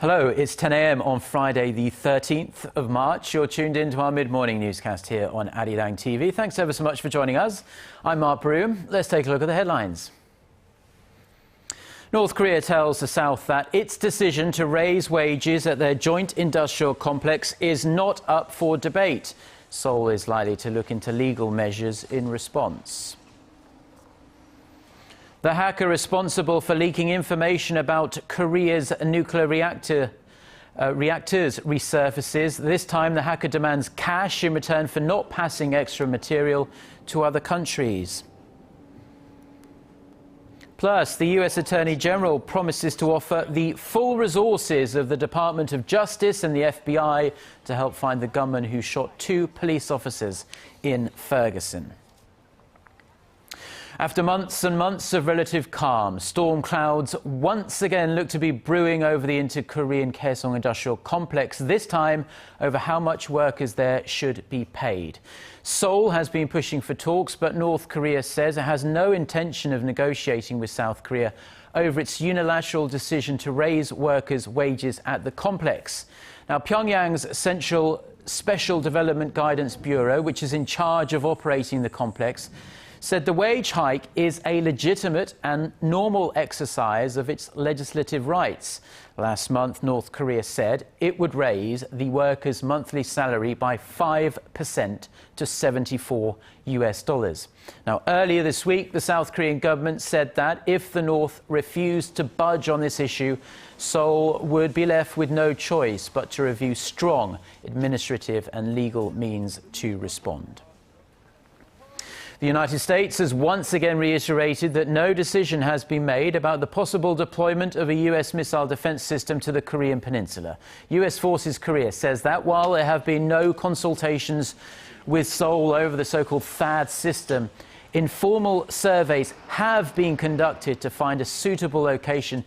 Hello, it's 10 a.m. on Friday, the 13th of March. You're tuned in to our mid-morning newscast here on ARIRANG TV. Thanks ever so much for joining us. I'm Mark Broome. Let's take a look at the headlines. North Korea tells the South that its decision to raise wages at their joint industrial complex is not up for debate. Seoul is likely to look into legal measures in response. The hacker responsible for leaking information about Korea's nuclear reactors resurfaces. This time the hacker demands cash in return for not passing extra material to other countries. Plus, the US Attorney General promises to offer the full resources of the Department of Justice and the FBI to help find the gunman who shot 2 police officers in Ferguson. After months and months of relative calm, storm clouds once again look to be brewing over the inter-Korean Kaesong industrial complex, this time over how much workers there should be paid. Seoul has been pushing for talks, but North Korea says it has no intention of negotiating with South Korea over its unilateral decision to raise workers' wages at the complex. Now, Pyongyang's Central Special Development Guidance Bureau, which is in charge of operating the complex, said the wage hike is a legitimate and normal exercise of its legislative rights. Last month, North Korea said it would raise the workers' monthly salary by 5% to $74. Now, earlier this week, the South Korean government said that if the North refused to budge on this issue, Seoul would be left with no choice but to review strong administrative and legal means to respond. The United States has once again reiterated that no decision has been made about the possible deployment of a U.S. missile defense system to the Korean Peninsula. U.S. Forces Korea says that while there have been no consultations with Seoul over the so-called THAAD system, informal surveys have been conducted to find a suitable location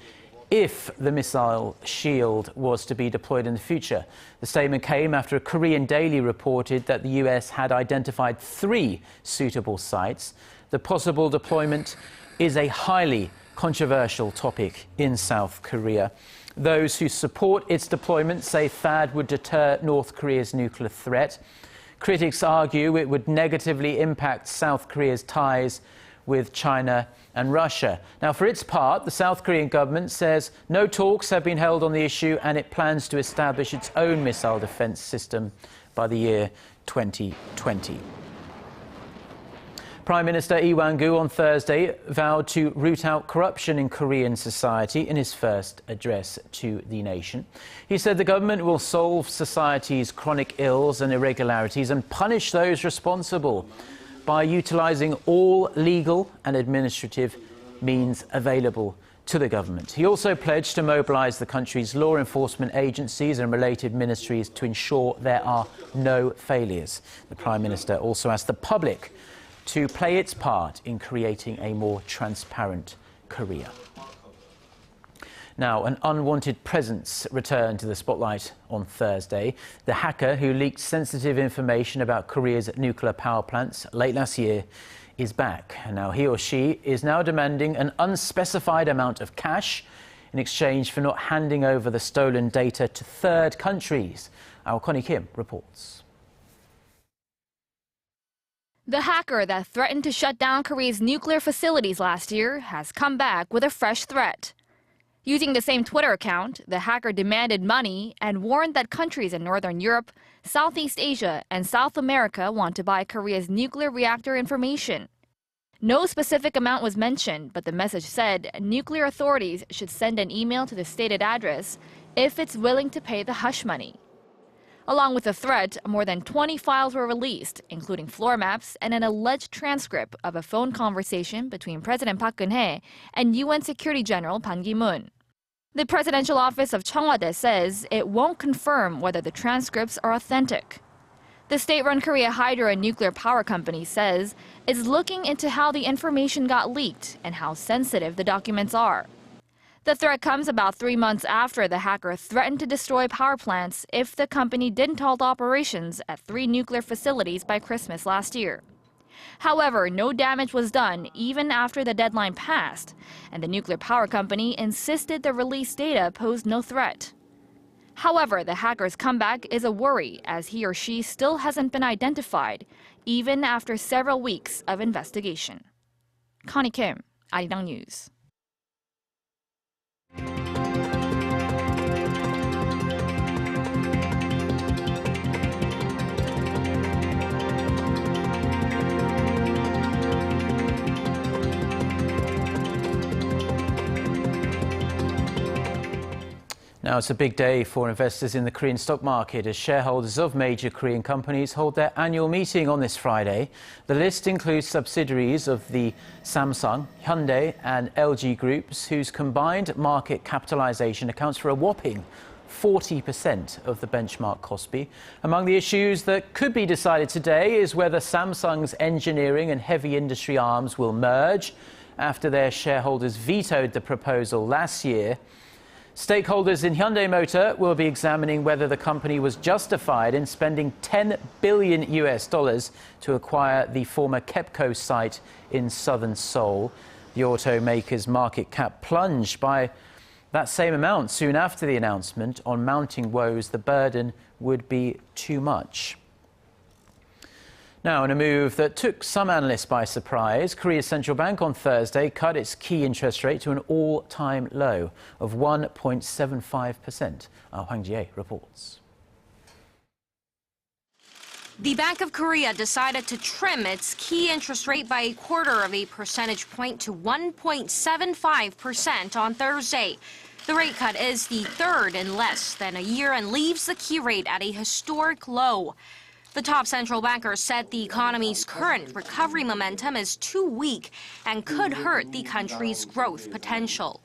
if the missile shield was to be deployed in the future. The statement came after a Korean daily reported that the US had identified 3 suitable sites. The possible deployment is a highly controversial topic in South Korea. Those who support its deployment say THAAD would deter North Korea's nuclear threat. Critics argue it would negatively impact South Korea's ties with China and Russia. Now, for its part, the South Korean government says no talks have been held on the issue and it plans to establish its own missile defense system by the year 2020. Prime Minister Lee Wang-gu on Thursday vowed to root out corruption in Korean society in his first address to the nation. He said the government will solve society's chronic ills and irregularities and punish those responsible by utilizing all legal and administrative means available to the government. He also pledged to mobilize the country's law enforcement agencies and related ministries to ensure there are no failures. The Prime Minister also asked the public to play its part in creating a more transparent Korea. Now, an unwanted presence returned to the spotlight on Thursday. The hacker who leaked sensitive information about Korea's nuclear power plants late last year is back. And now he or she is now demanding an unspecified amount of cash in exchange for not handing over the stolen data to third countries. Our Connie Kim reports. The hacker that threatened to shut down Korea's nuclear facilities last year has come back with a fresh threat. Using the same Twitter account, the hacker demanded money and warned that countries in Northern Europe, Southeast Asia, and South America want to buy Korea's nuclear reactor information. No specific amount was mentioned, but the message said nuclear authorities should send an email to the stated address if it's willing to pay the hush money. Along with the threat, more than 20 files were released, including floor maps and an alleged transcript of a phone conversation between President Park Geun-hye and UN Security General Ban Ki-moon. The presidential office of Cheongwade says it won't confirm whether the transcripts are authentic. The state-run Korea Hydro and Nuclear Power Company says it's looking into how the information got leaked and how sensitive the documents are. The threat comes about 3 months after the hacker threatened to destroy power plants if the company didn't halt operations at 3 nuclear facilities by Christmas last year. However, no damage was done even after the deadline passed, and the nuclear power company insisted the released data posed no threat. However, the hacker's comeback is a worry as he or she still hasn't been identified, even after several weeks of investigation. Connie Kim, ARIRANG News. Now it's a big day for investors in the Korean stock market as shareholders of major Korean companies hold their annual meeting on this Friday. The list includes subsidiaries of the Samsung, Hyundai and LG groups whose combined market capitalization accounts for a whopping 40% of the benchmark Kospi. Among the issues that could be decided today is whether Samsung's engineering and heavy industry arms will merge after their shareholders vetoed the proposal last year. Stakeholders in Hyundai Motor will be examining whether the company was justified in spending $10 billion to acquire the former KEPCO site in southern Seoul. The automaker's market cap plunged by that same amount soon after the announcement on mounting woes the burden would be too much. Now, in a move that took some analysts by surprise, Korea's central bank on Thursday cut its key interest rate to an all-time low of 1.75%. Hwang Ji-hye reports. The Bank of Korea decided to trim its key interest rate by 1/4 of a percentage point to 1.75% on Thursday. The rate cut is the third in less than a year and leaves the key rate at a historic low. The top central banker said the economy's current recovery momentum is too weak and could hurt the country's growth potential.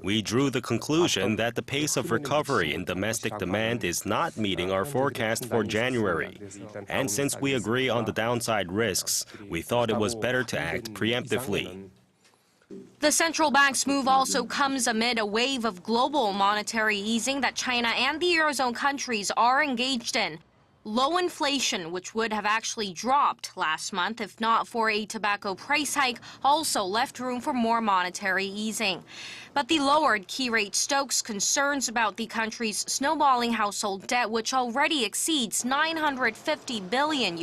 We drew the conclusion that the pace of recovery in domestic demand is not meeting our forecast for January. And since we agree on the downside risks, we thought it was better to act preemptively. The central bank's move also comes amid a wave of global monetary easing that China and the Eurozone countries are engaged in. Low inflation, which would have actually dropped last month if not for a tobacco price hike, also left room for more monetary easing. But the lowered key rate stokes concerns about the country's snowballing household debt, which already exceeds $950 billion.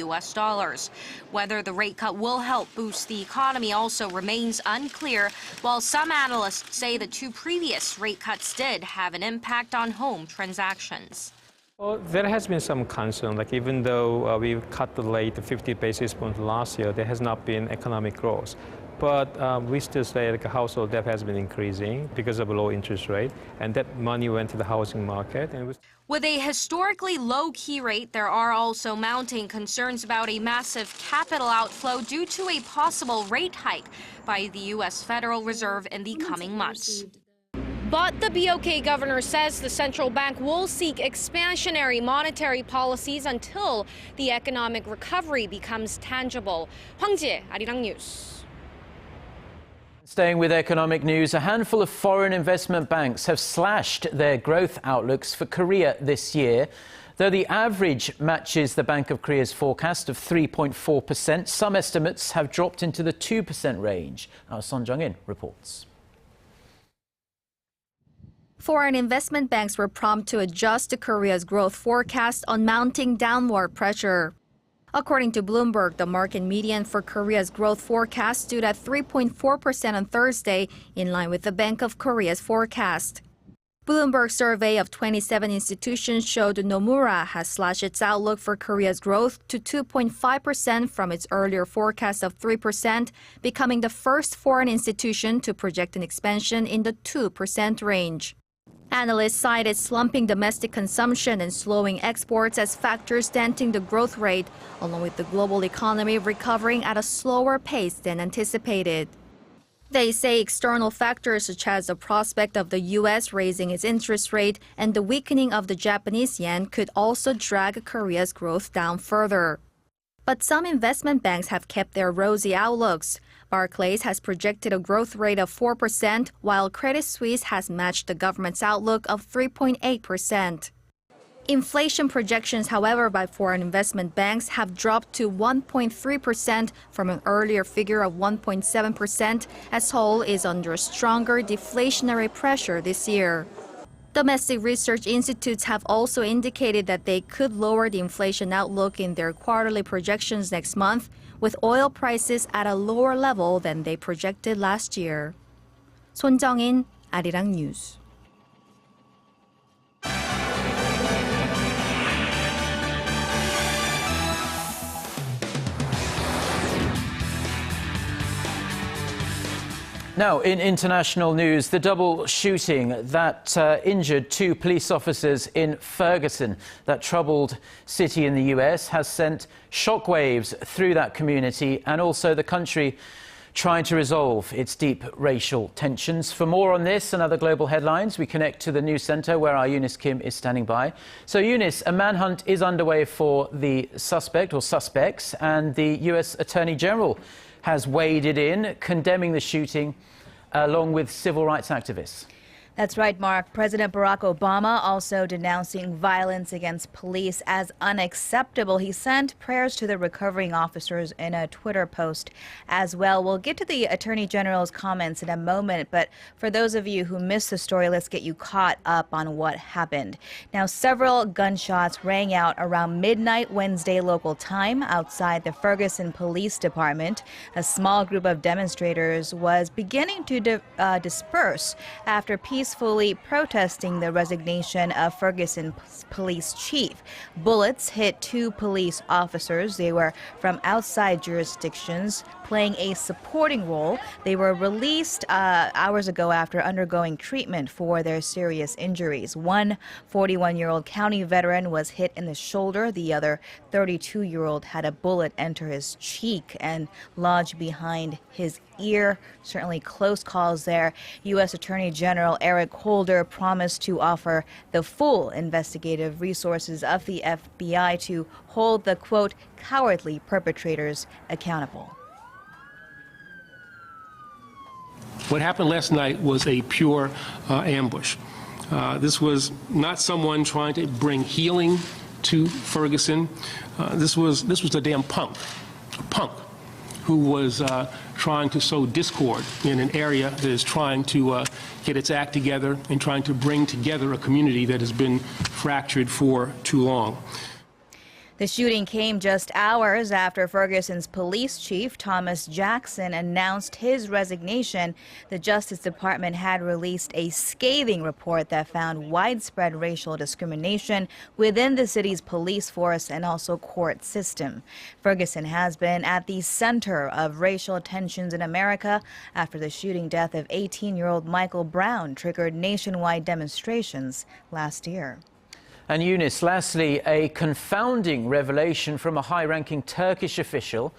Whether the rate cut will help boost the economy also remains unclear, while some analysts say the two previous rate cuts did have an impact on home transactions. Well, there has been some concern, like even though we cut the rate to 50 basis points last year, there has not been economic growth. But we still say like household debt has been increasing because of a low interest rate, and that money went to the housing market. With a historically low key rate, there are also mounting concerns about a massive capital outflow due to a possible rate hike by the U.S. Federal Reserve in the coming months. But the BOK governor says the central bank will seek expansionary monetary policies until the economic recovery becomes tangible. Hwang Ji-hye, ARIRANG News. Staying with economic news, a handful of foreign investment banks have slashed their growth outlooks for Korea this year. Though the average matches the Bank of Korea's forecast of 3.4%, some estimates have dropped into the 2% range. Our Son Jung-in reports. Foreign investment banks were prompt to adjust to Korea's growth forecast on mounting downward pressure. According to Bloomberg, the market median for Korea's growth forecast stood at 3.4% on Thursday, in line with the Bank of Korea's forecast. Bloomberg's survey of 27 institutions showed Nomura has slashed its outlook for Korea's growth to 2.5% from its earlier forecast of 3%, becoming the first foreign institution to project an expansion in the 2% range. Analysts cited slumping domestic consumption and slowing exports as factors denting the growth rate, along with the global economy recovering at a slower pace than anticipated. They say external factors such as the prospect of the U.S. raising its interest rate and the weakening of the Japanese yen could also drag Korea's growth down further. But some investment banks have kept their rosy outlooks. Barclays has projected a growth rate of 4%, while Credit Suisse has matched the government's outlook of 3.8%. Inflation projections, however, by foreign investment banks have dropped to 1.3% from an earlier figure of 1.7%, as Seoul is under stronger deflationary pressure this year. Domestic research institutes have also indicated that they could lower the inflation outlook in their quarterly projections next month, with oil prices at a lower level than they projected last year. 손정인, 아리랑 뉴스. Now, in international news, the double shooting that injured 2 police officers in Ferguson, that troubled city in the US, has sent shockwaves through that community and also the country trying to resolve its deep racial tensions. For more on this and other global headlines, we connect to the news centre where our Eunice Kim is standing by. So, Eunice, a manhunt is underway for the suspect or suspects, and the US Attorney General has waded in, condemning the shooting along with civil rights activists. That's right, Mark. President Barack Obama also denouncing violence against police as unacceptable. He sent prayers to the recovering officers in a Twitter post as well. We'll get to the Attorney General's comments in a moment, but for those of you who missed the story, let's get you caught up on what happened. Now, several gunshots rang out around midnight Wednesday local time outside the Ferguson Police Department. A small group of demonstrators was beginning to disperse after peacefully protesting the resignation of Ferguson police chief. Bullets hit 2 police officers. They were from outside jurisdictions playing a supporting role. They were released hours ago after undergoing treatment for their serious injuries. One 41-year-old county veteran was hit in the shoulder. The other 32-year-old had a bullet enter his cheek and lodge behind his ear. Certainly close calls there. U.S. Attorney General Eric Holder promised to offer the full investigative resources of the FBI to hold the, quote, cowardly perpetrators accountable. What happened last night was a pure ambush. This was not someone trying to bring healing to Ferguson. This was a damn punk, who was trying to sow discord in an area that is trying to get its act together and trying to bring together a community that has been fractured for too long. The shooting came just hours after Ferguson's police chief, Thomas Jackson, announced his resignation. The Justice Department had released a scathing report that found widespread racial discrimination within the city's police force and also court system. Ferguson has been at the center of racial tensions in America after the shooting death of 18-year-old Michael Brown triggered nationwide demonstrations last year. And Eunice, lastly, a confounding revelation from a high-ranking Turkish official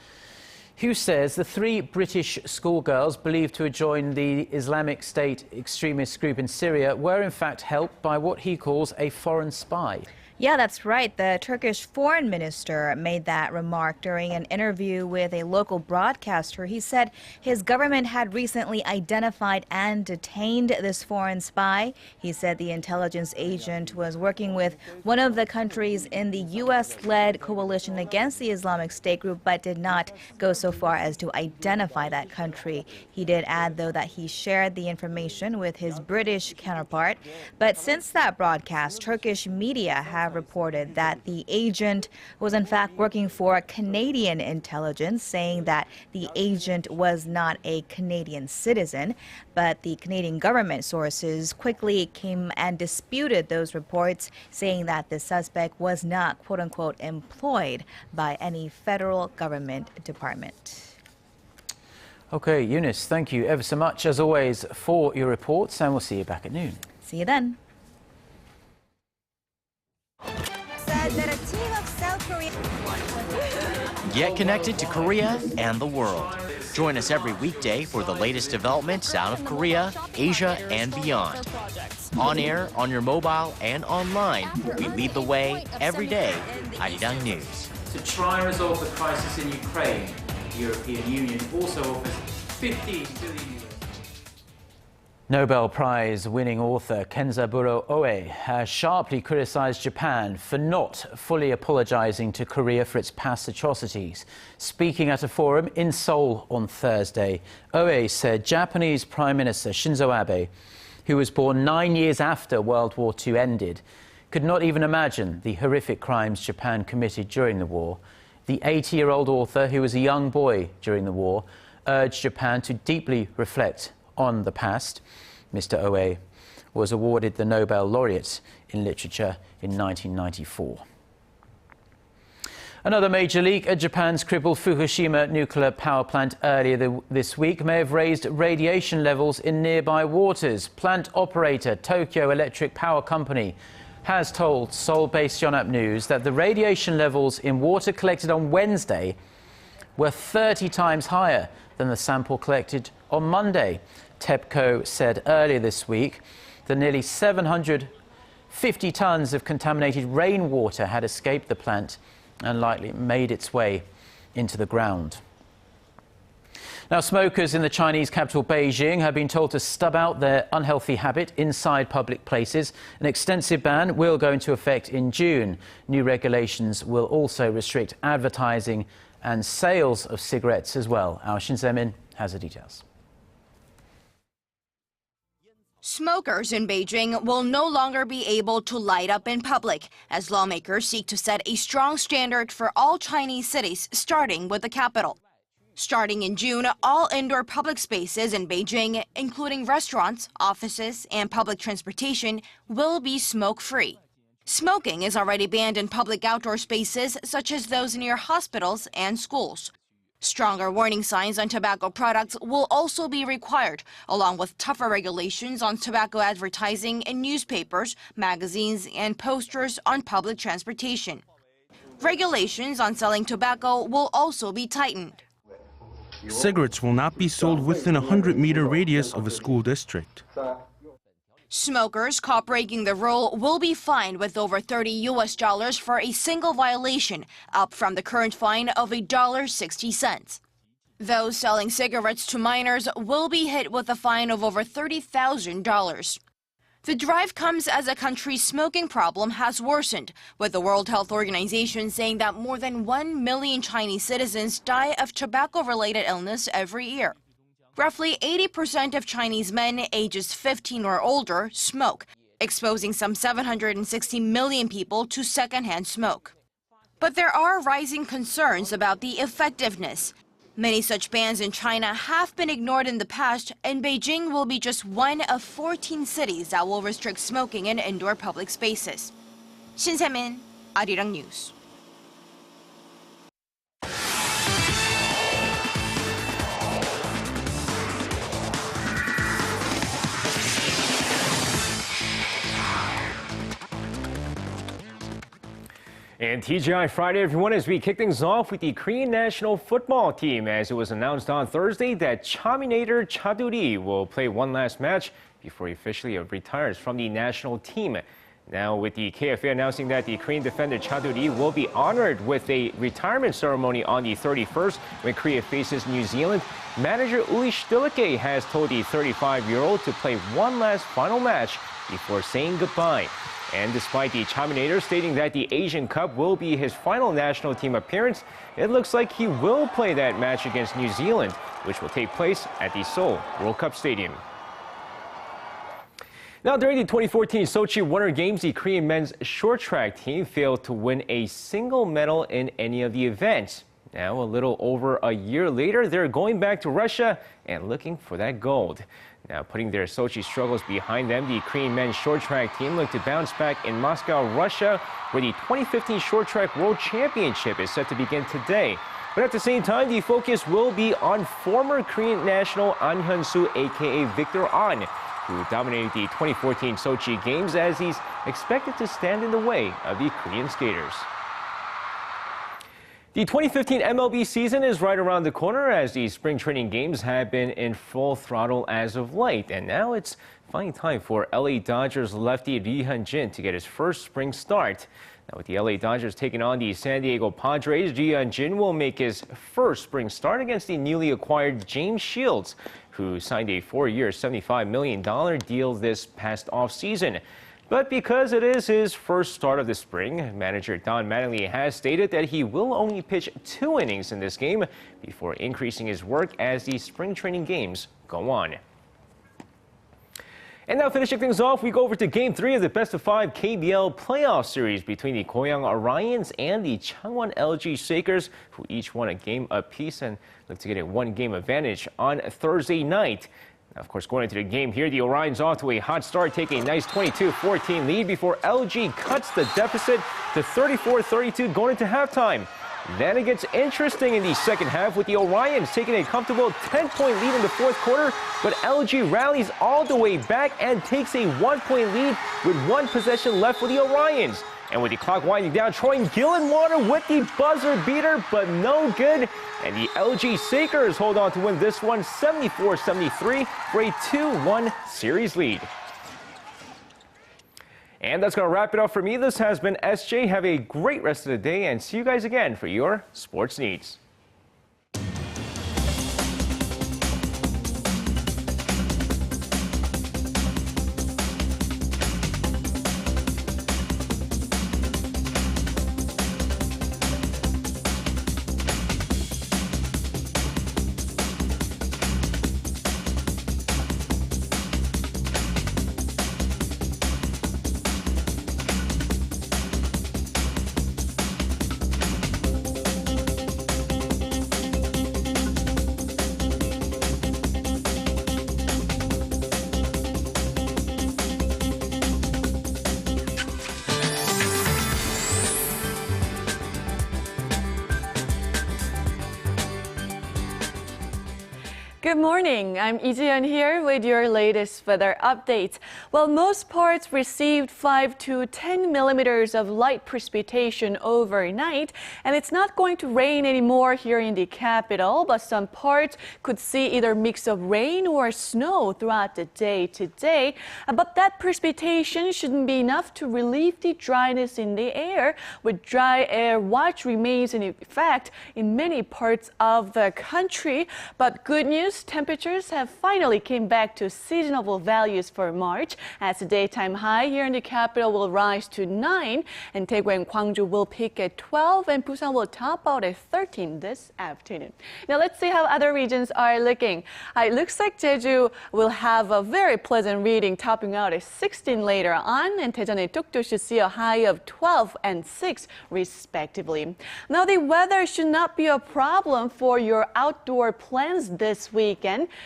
who says the 3 British schoolgirls believed to have joined the Islamic State extremist group in Syria were in fact helped by what he calls a foreign spy. Yeah, that's right. The Turkish foreign minister made that remark during an interview with a local broadcaster. He said his government had recently identified and detained this foreign spy. He said the intelligence agent was working with one of the countries in the U.S.-led coalition against the Islamic State group, but did not go so far as to identify that country. He did add, though, that he shared the information with his British counterpart. But since that broadcast, Turkish media have reported that the agent was in fact working for Canadian intelligence, saying that the agent was not a Canadian citizen. But the Canadian government sources quickly came and disputed those reports, saying that the suspect was not, quote unquote, employed by any federal government department. OK, Eunice, thank you ever so much, as always, for your reports, and we'll see you back at noon. See you then. Get connected to Korea and the world. Join us every weekday for the latest developments out of Korea, Asia, and beyond. On air, on your mobile, and online, we lead the way every day. ARIRANG News. To try and resolve the crisis in Ukraine, the European Union also offers $15 billion. Nobel Prize-winning author Kenzaburo Oe has sharply criticized Japan for not fully apologizing to Korea for its past atrocities. Speaking at a forum in Seoul on Thursday, Oe said Japanese Prime Minister Shinzo Abe who was born 9 years after World War II ended, could not even imagine the horrific crimes Japan committed during the war. The 80-year-old author, who was a young boy during the war, urged Japan to deeply reflect on the past. Mr. Oe was awarded the Nobel laureate in literature in 1994. Another major leak at Japan's crippled Fukushima nuclear power plant earlier this week may have raised radiation levels in nearby waters. Plant operator Tokyo Electric Power Company has told Seoul-based Yonhap News that the radiation levels in water collected on Wednesday were 30 times higher than the sample collected on Monday. TEPCO said earlier this week that nearly 750 tons of contaminated rainwater had escaped the plant and likely made its way into the ground. Now, smokers in the Chinese capital Beijing have been told to stub out their unhealthy habit inside public places. An extensive ban will go into effect in June. New regulations will also restrict advertising and sales of cigarettes as well. Our Shin Se-min has the details. Smokers in Beijing will no longer be able to light up in public as lawmakers seek to set a strong standard for all Chinese cities, starting with the capital. Starting in June, all indoor public spaces in Beijing, including restaurants, offices, and public transportation, will be smoke-free. Smoking is already banned in public outdoor spaces such as those near hospitals and schools. Stronger warning signs on tobacco products will also be required, along with tougher regulations on tobacco advertising in newspapers, magazines, and posters on public transportation. Regulations on selling tobacco will also be tightened. Cigarettes will not be sold within a 100-meter radius of a school district. Smokers caught breaking the rule will be fined with over $30 for a single violation, up from the current fine of $1.60. Those selling cigarettes to minors will be hit with a fine of over $30,000. The drive comes as the country's smoking problem has worsened, with the World Health Organization saying that more than 1 million Chinese citizens die of tobacco-related illness every year. Roughly 80% of Chinese men ages 15 or older smoke, exposing some 760 million people to secondhand smoke. But there are rising concerns about the effectiveness. Many such bans in China have been ignored in the past, and Beijing will be just one of 14 cities that will restrict smoking in indoor public spaces. Shin Se-min, ARIRANG News. And TGI Friday, everyone, as we kick things off with the Korean national football team, as it was announced on Thursday that Chaminator Chaduri will play one last match before he officially retires from the national team. Now, with the KFA announcing that the Korean defender Chaduri will be honored with a retirement ceremony on the 31st when Korea faces New Zealand, manager Uli Stülke has told the 35-year-old to play one last final match before saying goodbye. And despite the Chaminator stating that the Asian Cup will be his final national team appearance, it looks like he will play that match against New Zealand, which will take place at the Seoul World Cup Stadium. Now, during the 2014 Sochi Winter Games, the Korean men's short track team failed to win a single medal in any of the events. Now, a little over a year later, they're going back to Russia and looking for that gold. Now, putting their Sochi struggles behind them, the Korean men's short track team look to bounce back in Moscow, Russia, where the 2015 Short Track World Championship is set to begin today. But at the same time, the focus will be on former Korean national An Hyun-soo, aka Victor An, who dominated the 2014 Sochi Games, as he's expected to stand in the way of the Korean skaters. The 2015 MLB season is right around the corner, as the spring training games have been in full throttle as of late. And now it's finally time for LA Dodgers lefty Lee Hyun-jin to get his first spring start. Now, with the LA Dodgers taking on the San Diego Padres, Lee Hyun-jin will make his first spring start against the newly acquired James Shields, who signed a 4-year, $75 million deal this past offseason. But because it is his first start of the spring, manager Don Mattingly has stated that he will only pitch 2 innings in this game before increasing his work as the spring training games go on. And now finishing things off, we go over to Game 3 of the best-of-5 KBL playoff series between the Goyang Orions and the Changwon LG Shakers, who each won a game apiece and look to get a one-game advantage on Thursday night. Now, of course, going into the game here, the Orions off to a hot start, taking a nice 22-14 lead before LG cuts the deficit to 34-32 going into halftime. Then it gets interesting in the second half with the Orions taking a comfortable 10-point lead in the fourth quarter, but LG rallies all the way back and takes a 1-point lead with one possession left for the Orions. And with the clock winding down, Troy Gillenwater with the buzzer beater, but no good. And the LG Shakers hold on to win this one 74-73 for a 2-1 series lead. And that's going to wrap it up for me. This has been SJ. Have a great rest of the day and see you guys again for your sports needs. Good morning. I'm Lee Ji-yeon here with your latest weather updates. Well, most parts received 5 to 10 millimeters of light precipitation overnight, and it's not going to rain anymore here in the capital, but some parts could see either mix of rain or snow throughout the day today. But that precipitation shouldn't be enough to relieve the dryness in the air, with dry air watch remains in effect in many parts of the country. But good news, temperatures have finally came back to seasonable values for March, as the daytime high here in the capital will rise to 9, and Daegu and Gwangju will peak at 12, and Busan will top out at 13 this afternoon. Now let's see how other regions are looking. It looks like Jeju will have a very pleasant reading, topping out at 16 later on, and Daejeon and Dokdo should see a high of 12 and 6 respectively. Now the weather should not be a problem for your outdoor plans this weekend.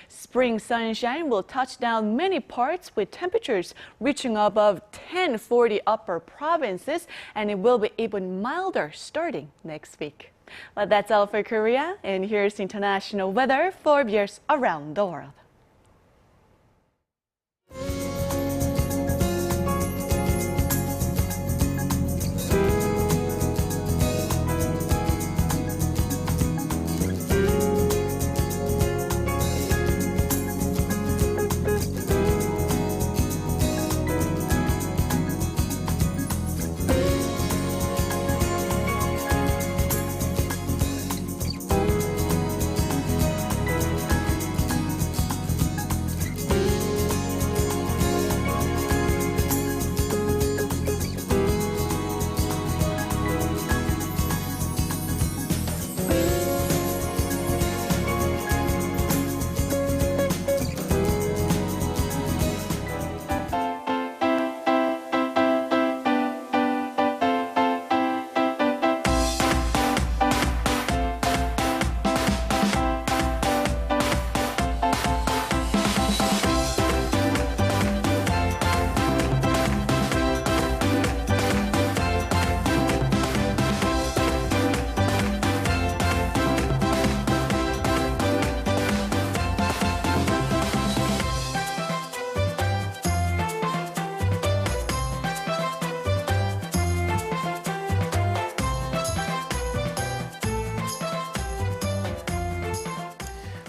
Spring sunshine will touch down many parts with temperatures reaching above 10 for the upper provinces, and it will be even milder starting next week. Well, that's all for Korea, and here's international weather for viewers around the world.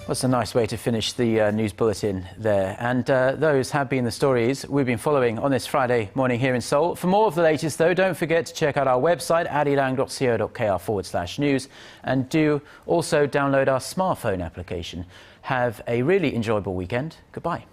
That's a nice way to finish the news bulletin there. And those have been the stories we've been following on this Friday morning here in Seoul. For more of the latest, though, don't forget to check out our website, arirang.co.kr/news. And do also download our smartphone application. Have a really enjoyable weekend. Goodbye.